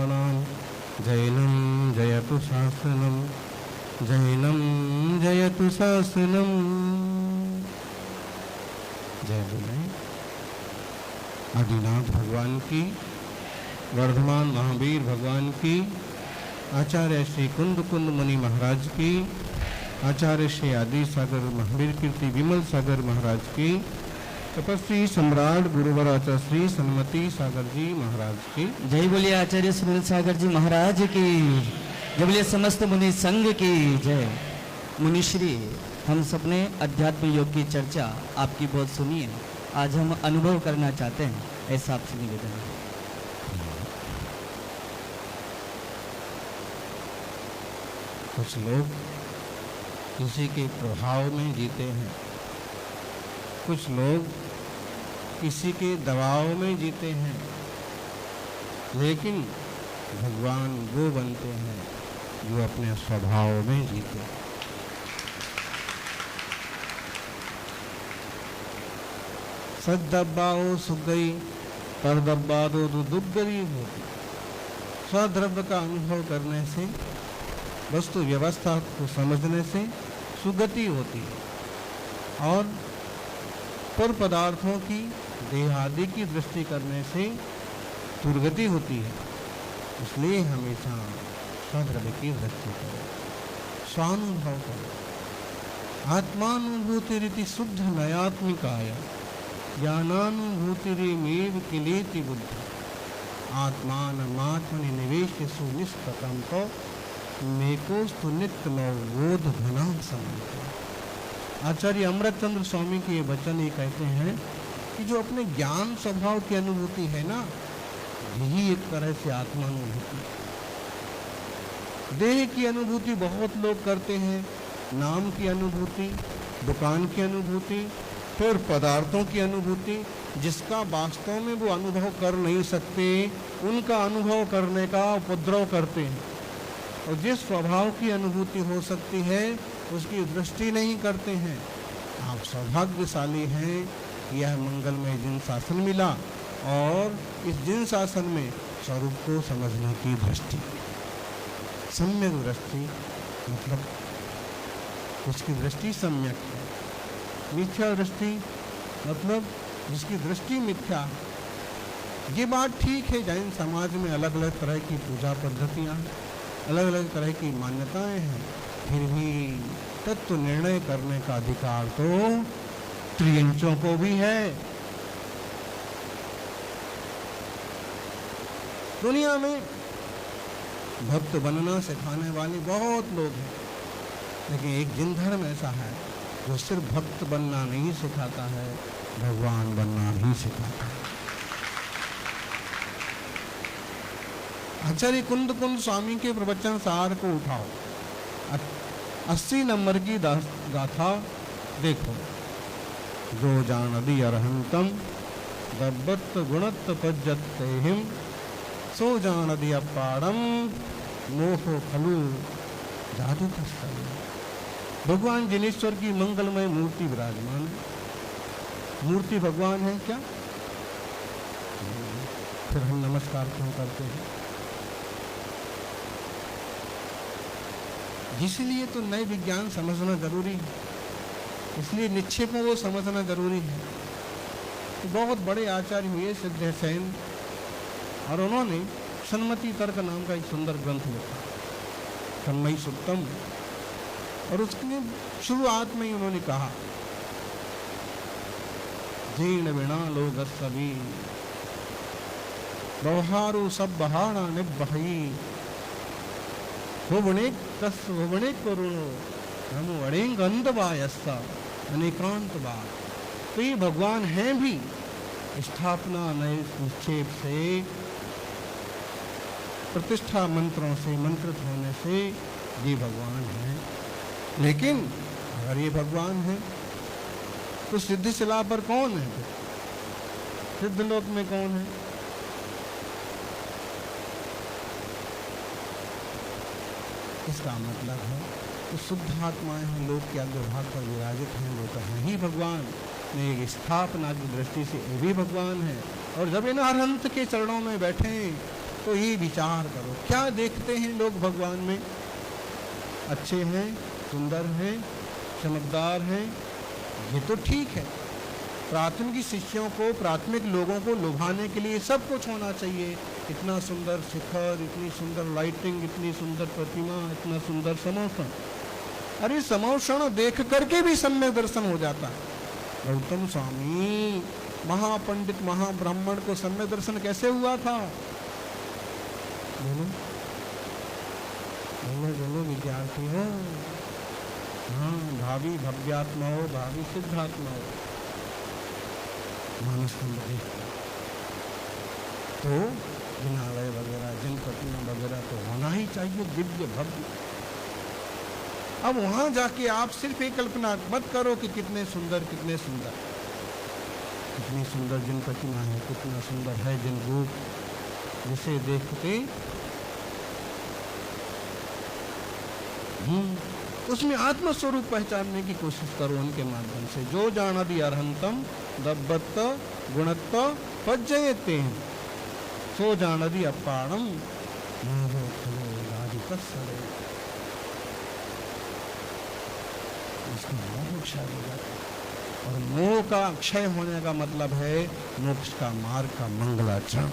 शासनानां जैनं जयतु शासनं, जैनं जयतु शासनं। जय बोले आदिनाथ भगवान की, वर्धमान महावीर भगवान की, आचार्य श्री कुंद कुंद मुनि महाराज की, आचार्य श्री आदि सागर महावीर कीर्ति विमल सागर महाराज की, तपस्वी सम्राट गुरुवर आचार्य श्री सन्मति सागर जी महाराज की। जय बोलिए आचार्य सुनील सागर जी महाराज की। जय बोलिए समस्त मुनि संघ की जय। मुनिश्री, हम सबने अध्यात्म योग की चर्चा आपकी बहुत सुनी है, आज हम अनुभव करना चाहते हैं, ऐसा आपसे निवेदन है। कुछ लोग किसी के प्रभाव में जीते हैं, कुछ लोग किसी के दबाव में जीते हैं, लेकिन भगवान वो बनते हैं जो अपने स्वभाव में जीते। सच दब्बाओ सुख गई, पर दब्बा दो तो दुख गरीब होती। स्वद्रव्य का अनुभव करने से, वस्तु व्यवस्था को समझने से सुगति होती है, और पर पदार्थों की देहादि की दृष्टि करने से दुर्गति होती है। इसलिए हमेशा स्वद्रव्य की दृष्टि करें, स्वानुभव करें। आत्मानुभूति रीति शुद्ध नयात्मिकाय ज्ञानानुभूति रेमेव किलेति बुद्धि। आत्मानमात्मनि निवेश सुनिष्पतम तो मेकोस्तु नित्य नवबोध घनाम समझते। आचार्य अमृतचंद्र स्वामी के ये वचन ये कहते हैं कि जो अपने ज्ञान स्वभाव की अनुभूति है ना, यही एक तरह से आत्मानुभूति। देह की अनुभूति बहुत लोग करते हैं, नाम की अनुभूति, दुकान की अनुभूति, फिर पदार्थों की अनुभूति, जिसका वास्तव में वो अनुभव कर नहीं सकते, उनका अनुभव करने का उपद्रव करते हैं। और जिस स्वभाव की अनुभूति हो सकती है उसकी दृष्टि नहीं करते हैं। आप सौभाग्यशाली हैं, यह मंगलमय जिन शासन मिला, और इस जिन शासन में स्वरूप को समझने की दृष्टि, सम्यक दृष्टि, मतलब उसकी दृष्टि सम्यक है। मिथ्या दृष्टि मतलब जिसकी दृष्टि मिथ्या। ये बात ठीक है, जैन समाज में अलग अलग तरह की पूजा पद्धतियाँ हैं, अलग अलग तरह की मान्यताएं हैं, फिर भी तत्व निर्णय करने का अधिकार तो त्रियंचों को भी है। दुनिया में भक्त बनना सिखाने वाले बहुत लोग हैं, लेकिन एक जिन धर्म ऐसा है जो सिर्फ भक्त बनना नहीं सिखाता है, भगवान बनना ही सिखाता है। आचार्य कुंद कुंद स्वामी के प्रवचन सार को उठाओ, 80 नंबर की गाथा देखो। जो जानदि अरहंतम दब्बत गुणत पज्जत हिम, सो जानदि अपाड़म मोहो खलु जादू कस्तम। भगवान जिनेश्वर की मंगलमय मूर्ति विराजमान है। मूर्ति भगवान है क्या? फिर हम नमस्कार क्यों करते हैं? इसलिए तो नए विज्ञान समझना जरूरी है, इसलिए निक्षेपों को समझना जरूरी है। तो बहुत बड़े आचार्य हुए सिद्धसेन, और उन्होंने सन्मति तर्क नाम का एक सुंदर ग्रंथ लिखा, तन्मयी सुक्तम। और उसके शुरुआत में ही उन्होंने कहा, जीर्ण बिना लोग सभी व्यवहारो सब बहाना निबही, भुवने कस भुवने करुणो हम अड़ेंग अंधवायस्ता अनेकांत बात। तो ये भगवान हैं भी, स्थापना नए निक्षेप से, प्रतिष्ठा मंत्रों से मंत्रित होने से ये भगवान हैं। लेकिन अगर ये भगवान हैं तो सिद्धिशिला पर कौन है? सिद्धलोक में कौन है? इसका मतलब है तो शुद्ध आत्माएं हैं, लोग के अग्रभाग पर विराजित हैं, वो तो हैं ही भगवान। एक स्थापना की दृष्टि से ये भी भगवान है। और जब इन अरहंत के चरणों में बैठे तो तो ये विचार करो, क्या देखते हैं लोग भगवान में? अच्छे हैं, सुंदर हैं, चमकदार हैं, ये तो ठीक है। प्राथमिक शिष्यों को, प्राथमिक लोगों को लुभाने के लिए सब कुछ होना चाहिए। इतना सुंदर शिखर, इतनी सुंदर लाइटिंग, इतनी सुंदर प्रतिमा, इतना सुंदर समोषण। अरे समोषण देख करके भी सम्यक दर्शन हो जाता है। गौतम स्वामी महापंडित महाब्राह्मण को सम्यक दर्शन कैसे हुआ था? बोलो बोलो बोलो विद्यार्थी हो। हाँ, भावी भव्यात्मा हो, भावी सिद्धात्मा हो। मानस तो जिनालय वगैरह, जनप्रतिमा वगैरह तो होना ही चाहिए, दिव्य भव्य। अब वहां जाके आप सिर्फ एक कल्पना मत करो कि कितने सुंदर कितने सुंदर, कितनी सुंदर जिन प्रतिमा है, कितना सुंदर है जिन रूप, जिसे देखते उसमें आत्मस्वरूप पहचानने की कोशिश करो उनके माध्यम से। जो जानदि अर्हंतम दब्बत्त गुणत्त पज्जयते, सो जानदि अपाणम मोहो खलो राधिकस्सरे। इसका मोह क्षय हो जाता है, और मोह का क्षय होने का मतलब है मोक्ष का मार्ग का मंगलाचरण।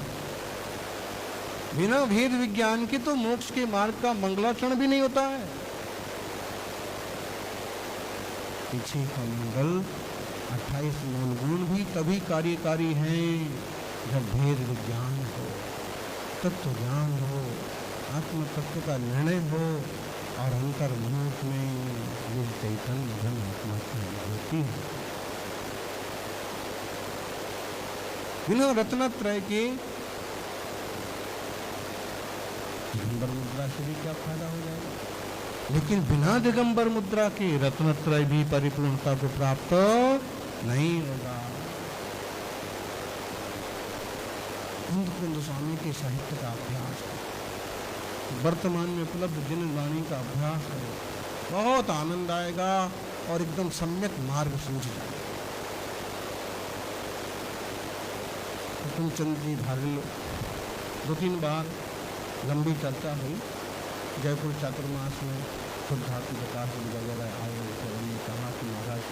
बिना भेद विज्ञान के तो मोक्ष के मार्ग का मंगलाचरण भी नहीं होता है। पीछे का मंगल 28 मूल गुण भी तभी कार्यकारी हैं जब भेद विज्ञान हो, तत्व ज्ञान हो, आत्म तत्व का निर्णय हो, और अंतर्मुख में ये चैतन्य धन आत्मा की अनुभूति है। बिना रत्नत्रय के दिगंबर मुद्रा से भी क्या फायदा हो जाएगा? लेकिन बिना दिगंबर मुद्रा के रत्नत्रय भी परिपूर्णता को प्राप्त नहीं होगा। कुंद स्वामी के साहित्य का अभ्यास करो, वर्तमान में उपलब्ध जिन वाणी का अभ्यास करो, बहुत आनंद आएगा और एकदम सम्यक मार्ग सूझ जाएगा। हुकुमचंद जी धारिल 2-3 बार लंबी चर्चा हुई। जयपुर चातुर्मास में शुद्धात्म प्रकाश वगैरह आए तो उन्होंने कहा कि महाराज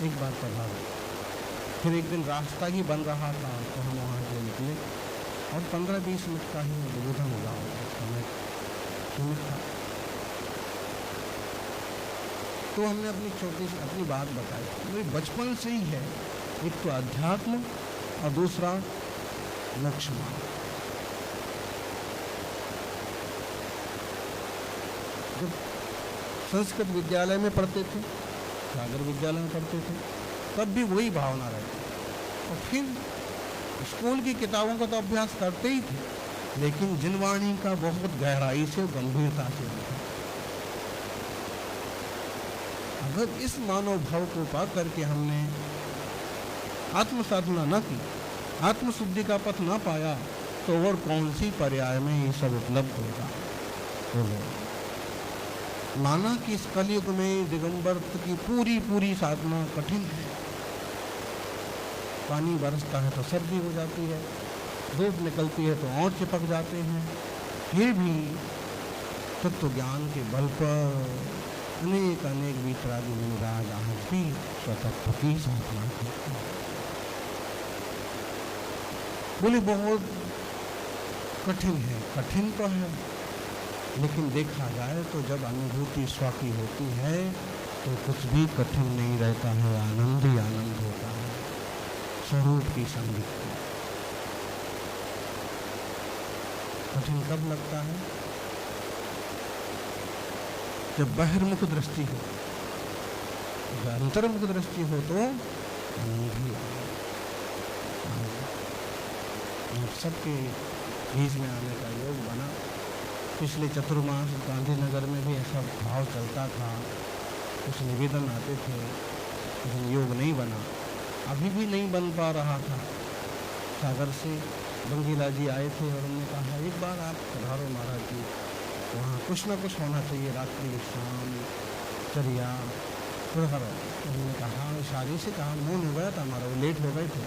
एक बार पढ़ाओ। फिर एक दिन रास्ता ही बन रहा था तो हम वहाँ से निकले और 15-20 मिनट का ही उद्बोधन हुआ समय सीमित था। तो हमने अपनी छोटी सी अपनी बात बताई। मेरे बचपन से ही है, एक तो अध्यात्म और दूसरा मोक्ष मार्ग। जब संस्कृत विद्यालय में पढ़ते थे, सागर विद्यालय में पढ़ते थे, तब भी वही भावना रहती। और फिर स्कूल की किताबों का तो अभ्यास करते ही थे, लेकिन जिनवाणी का बहुत गहराई से, गंभीरता से लिखा। अगर इस मानव भाव को पा करके हमने आत्म साधना न की, आत्मशुद्धि का पथ न पाया, तो और कौन सी पर्याय में ये सब उपलब्ध होगा? बोलो। माना कि इस कलयुग में दिगंबर की पूरी साधना कठिन है। पानी बरसता है तो सर्दी हो जाती है, धूप निकलती है तो और चिपक जाते हैं। फिर भी तत्व ज्ञान के बल पर अनेक वितरागी मुनिराज आज भी स्वतत्व की साधना करते हैं। बोले बहुत कठिन है, कठिन तो है, लेकिन देखा जाए तो जब अनुभूति स्व की होती है तो कुछ भी कठिन नहीं रहता है, आनंद ही आनंद होता है, स्वरूप की संगीत। कठिन कब लगता है? जब बहिर्मुख दृष्टि हो, जब अंतर्मुख दृष्टि हो तो आनंद ही आप सबके बीच में आने का योग बना। पिछले चतुर्मास गांधीनगर में भी ऐसा भाव चलता था, कुछ निवेदन आते थे, लेकिन योग नहीं बना। अभी भी नहीं बन पा रहा था। सागर से बंगीला जी आए थे और उन्होंने कहा एक बार आप पधारो महाराज जी, वहाँ कुछ ना कुछ होना चाहिए, रात्रि विश्राम चर्या पधारो। उन्होंने कहा, शादी से कहा मून हो गया था हमारा, वो लेट हो गए थे।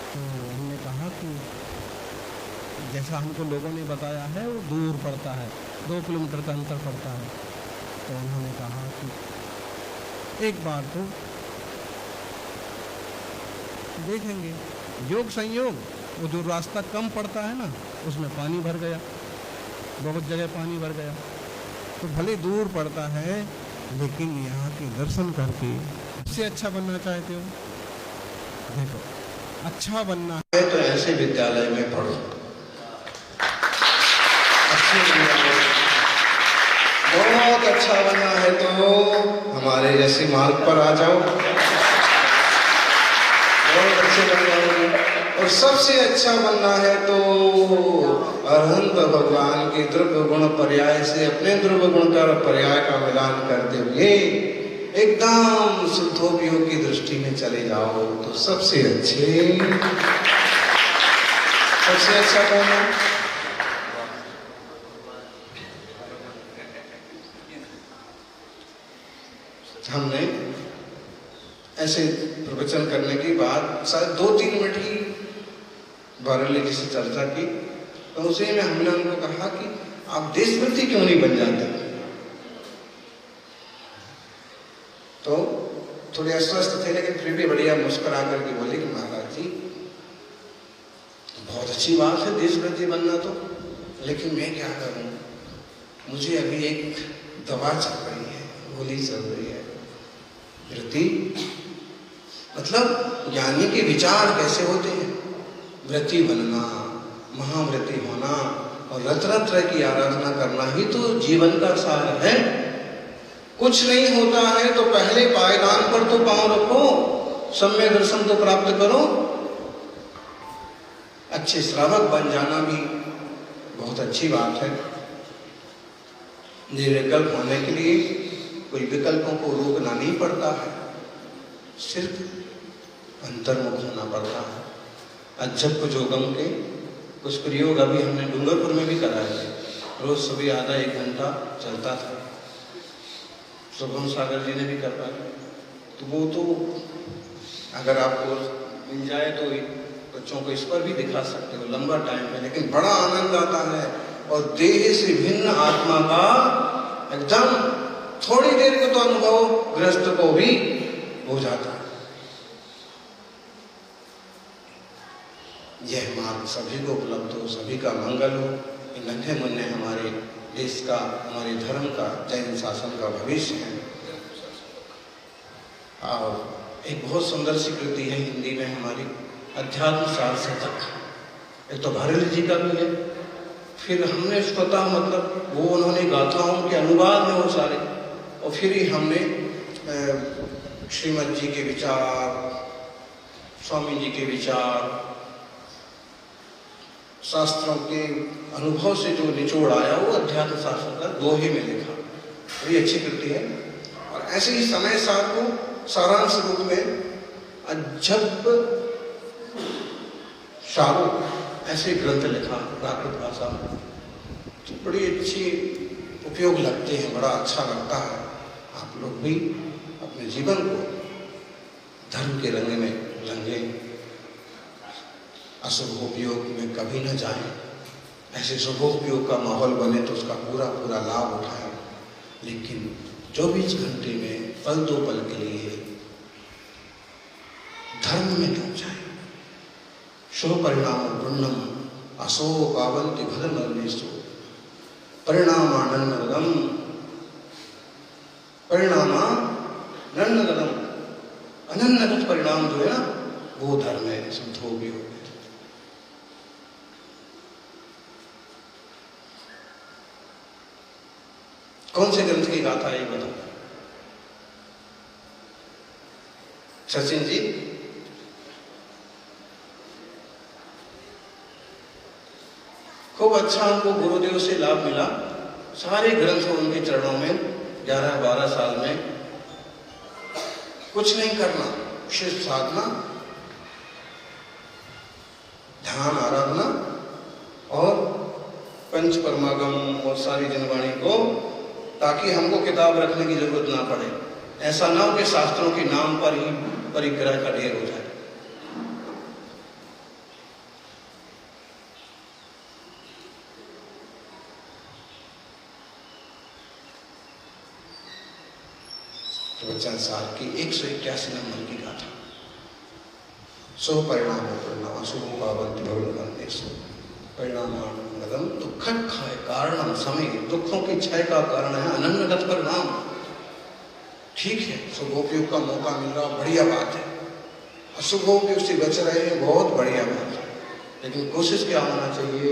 तो हमने कहा कि जैसा हमको लोगों ने बताया है वो दूर पड़ता है, 2 किलोमीटर का अंतर पड़ता है। तो उन्होंने कहा कि एक बार तो देखेंगे। योग संयोग, वो जो रास्ता कम पड़ता है ना, उसमें पानी भर गया, बहुत जगह पानी भर गया। तो भले दूर पड़ता है, लेकिन यहाँ के दर्शन करके इससे अच्छा बनना चाहते हो। देखो, अच्छा बनना है तो ऐसे विद्यालय में पढ़ो, अच्छे विद्यालय। बहुत अच्छा बनना है तो हमारे जैसे मार्ग पर आ जाओ, बहुत अच्छे बन जाओगे। और सबसे अच्छा बनना है तो अरहंत भगवान के द्रव्य गुण पर्याय से अपने द्रव्य गुण का पर्याय का मिलान करते हुए एकदम शुद्धोपयोग की दृष्टि में चले जाओ तो सबसे अच्छा कौन है? हमने ऐसे प्रवचन करने के बाद शायद 2-3 मिनट ही बारेली जी से चर्चा की, तो उसी में हमने उनको कहा कि आप देशभक्ति क्यों नहीं बन जाते। तो थोड़े अस्वस्थ थे, लेकिन फिर भी बढ़िया मुस्कुरा करके बोले कि महाराज जी बहुत अच्छी बात है देशभक्ति बनना तो, लेकिन मैं क्या करूं, मुझे अभी एक दवा चल रही है, गोली चल रही है। वृत्ति मतलब ज्ञानी के विचार कैसे होते हैं, वृत्ति बनना, महावृत्ति होना और रत्र की आराधना करना ही तो जीवन का सार है। कुछ नहीं होता है तो पहले पायदान पर तो पांव रखो, सम्यक दर्शन तो प्राप्त करो। अच्छे श्रावक बन जाना भी बहुत अच्छी बात है। निर्विकल्प होने के लिए कोई विकल्पों को रोकना नहीं पड़ता है, सिर्फ अंतर्मुख होना पड़ता है। अध्यक्ष जोगम के कुछ प्रयोग अभी हमने डूंगरपुर में भी कराए थे, रोज सुबह आधा 1 घंटा चलता था। शुभम सागर जी ने भी करवाया, तो वो तो अगर आपको मिल जाए तो बच्चों को इस पर भी दिखा सकते हो, लंबा टाइम है, लेकिन बड़ा आनंद आता है और देह से भिन्न आत्मा का एकदम थोड़ी देर को तो अनुभव गृहस्थ को भी हो जाता है। यह मार्ग सभी को उपलब्ध हो, सभी का मंगल हो। नन्हे मुन्ने हमारे देश का, हमारे धर्म का, जैन शासन का भविष्य है। और एक बहुत सुंदर सी कृति है हिंदी में हमारी, अध्यात्म सार शतक। एक तो बारेली जी का भी है, फिर हमने स्वतः मतलब वो उन्होंने गाथाओं के अनुवाद में वो सारे, और फिर ही हमने श्रीमद जी के विचार, स्वामी जी के विचार, शास्त्रों के अनुभव से जो निचोड़ आया वो अध्यात्म शास्त्र का दोहे में लिखा। बड़ी अच्छी कृति है। और ऐसे ही समय सार को सारांश रूप में अजब शाहरुख ऐसे ग्रंथ लिखा प्राकृत भाषा में, तो बड़ी अच्छी उपयोग लगते हैं, बड़ा अच्छा लगता है। आप लोग भी अपने जीवन को धर्म के रंग में रंगे, अशुभोपयोग में कभी न जाए। ऐसे शुभोपयोग का माहौल बने तो उसका पूरा पूरा लाभ उठाएं। लेकिन 24 घंटे में पल 2 पल के लिए धर्म में डूब जाए। शुभ परिणाम पुण्यम असो पावंति भद्रमर्मेशो परिणामानंदगम अनन्नगत परिणाम जो है ना, वो धर्म है, शुद्धोपयोग है। कौन से ग्रंथ की गाथा है ये बताओ सचिन जी? खूब अच्छा हमको गुरुदेव से लाभ मिला। सारे ग्रंथ उनके चरणों में 11-12 साल में कुछ नहीं करना, सिर्फ साधना, ध्यान, आराधना और पंच परमागम और सारी जनवाणी को, ताकि हमको किताब रखने की जरूरत ना पड़े। ऐसा ना हो कि शास्त्रों के नाम पर ही परिग्रह का ढेर हो जाए। प्रवचन सार की 181 नंबर की गाथा। सो परिणाम परिणाम शुभ पावंति भवन सो परिणाम दुखद खाय कारणम समय, दुखों की क्षय का कारण है अनन्नगत परिणाम। ठीक है, शुभोपयोग का मौका मिल रहा, बढ़िया बात है। अशुभोपयोग से बच रहे हैं, बहुत बढ़िया बात है। लेकिन कोशिश क्या होना चाहिए?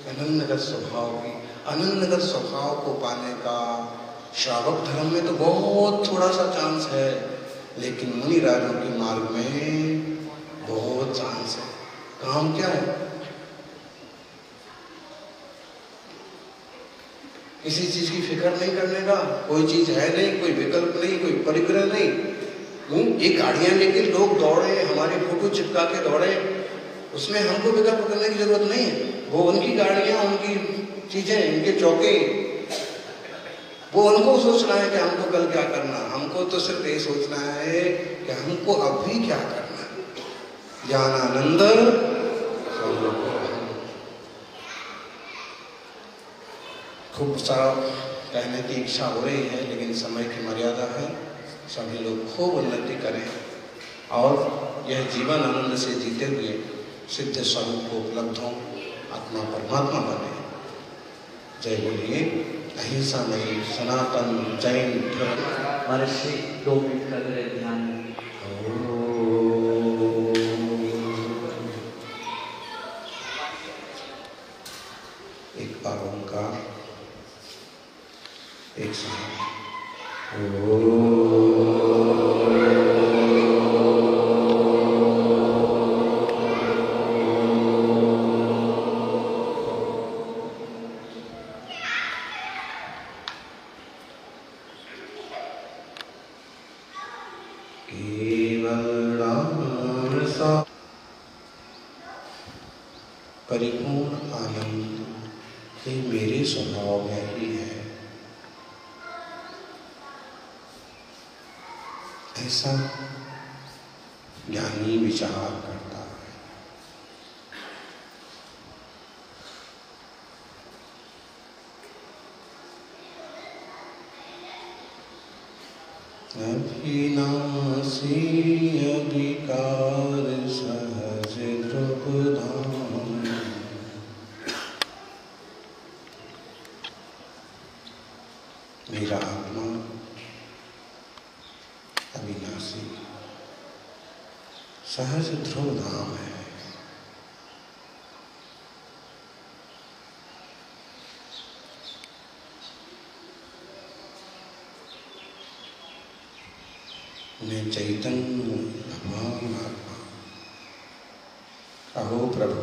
अनन्नगत स्वभाव की। अनन्नगत स्वभाव को पाने का श्रावक धर्म में तो बहुत थोड़ा सा चांस है, लेकिन मुनि राजों के मार्ग में बहुत चांस है। काम क्या है? किसी चीज की फिक्र नहीं करने का, कोई चीज है नहीं, कोई विकल्प नहीं, कोई परिग्रह नहीं। ये गाड़ियां लेके लोग दौड़े, हमारे फोटो चिपका के दौड़े, उसमें हमको विकल्प करने की जरूरत नहीं है। वो उनकी गाड़ियां, उनकी चीजें, उनके चौके, वो उनको सोचना है कि हमको कल क्या करना। हमको तो सिर्फ ये सोचना है कि हमको अभी क्या करना है। ज्ञानानंद खूब सारा कहने की इच्छा हो रही है, लेकिन समय की मर्यादा है। सभी लोग खूब उन्नति करें और यह जीवन आनंद से जीते हुए सिद्ध स्वरूप को उपलब्ध हों, आत्मा परमात्मा बने। जय बोलिए अहिंसा नहीं सनातन जैन धर्म। महर्षि 2 मिनट का ध्यान। एक बार ओंकार, एक साथ परिपूर्ण आनंद ये मेरे स्वभाव में ही है, ऐसा ज्ञानी विचार करता है। अविनाशी अविकार सहज ध्रुवधाम, मेरा आत्मा अविनाशी सहज ध्रुव धाम है। मैं चैतन्य भगवान आत्मा। अहो प्रभु,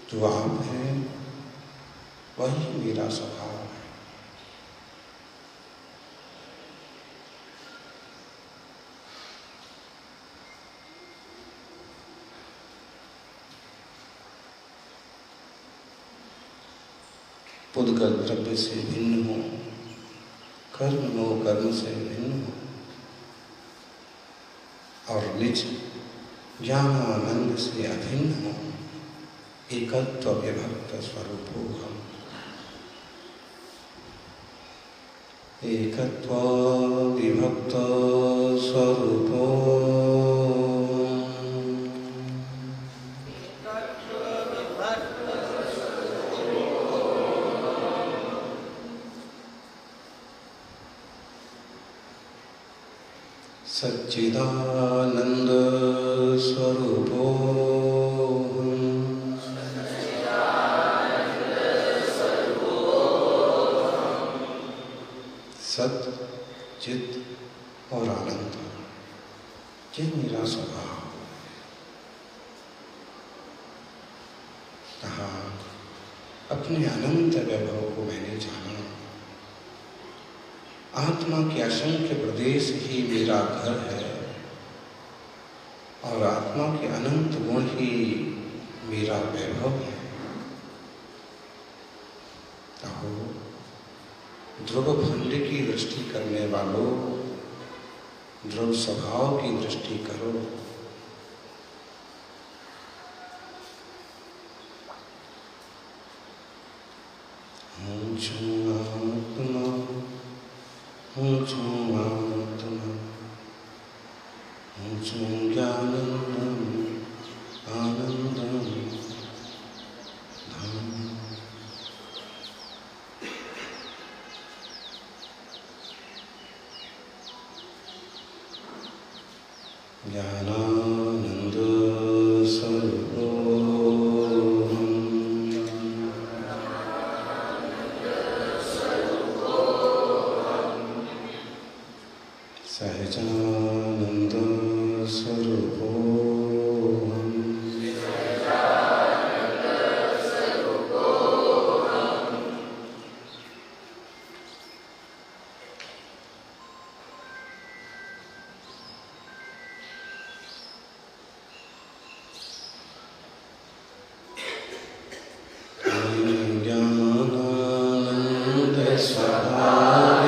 जो आप हैं वही मेरा स्वभाव है। पुद्गल द्रव्य से भिन्न हो, कर्म हो कर्म से भिन्न हो, और निज ज्ञानानंद से अभिन्न हो, एकत्व विभक्त स्वरूप हो हम। एकत्व विभक्त स्वरूप सच्चिदानंद स्वरूपो सत चित और आनंद, ये मेरा स्वभाव। कहा अपने अनंत वैभव को मैंने जाना। आत्मा के असंख्य प्रदेश ही मेरा घर है और आत्मा के अनंत गुण ही मेरा वैभव है। कहो ध्रुव भंड की दृष्टि करने वालों, ध्रुव स्वभाव की दृष्टि करो। आत्मा ऊंचो आत्मा ऊंचो ज्ञानंदम आनंदम धाम। ज्ञानानंद स्वरूपोऽहम् सहजानंद स्वरूपोऽहम् ज्ञानानंद स्वभाव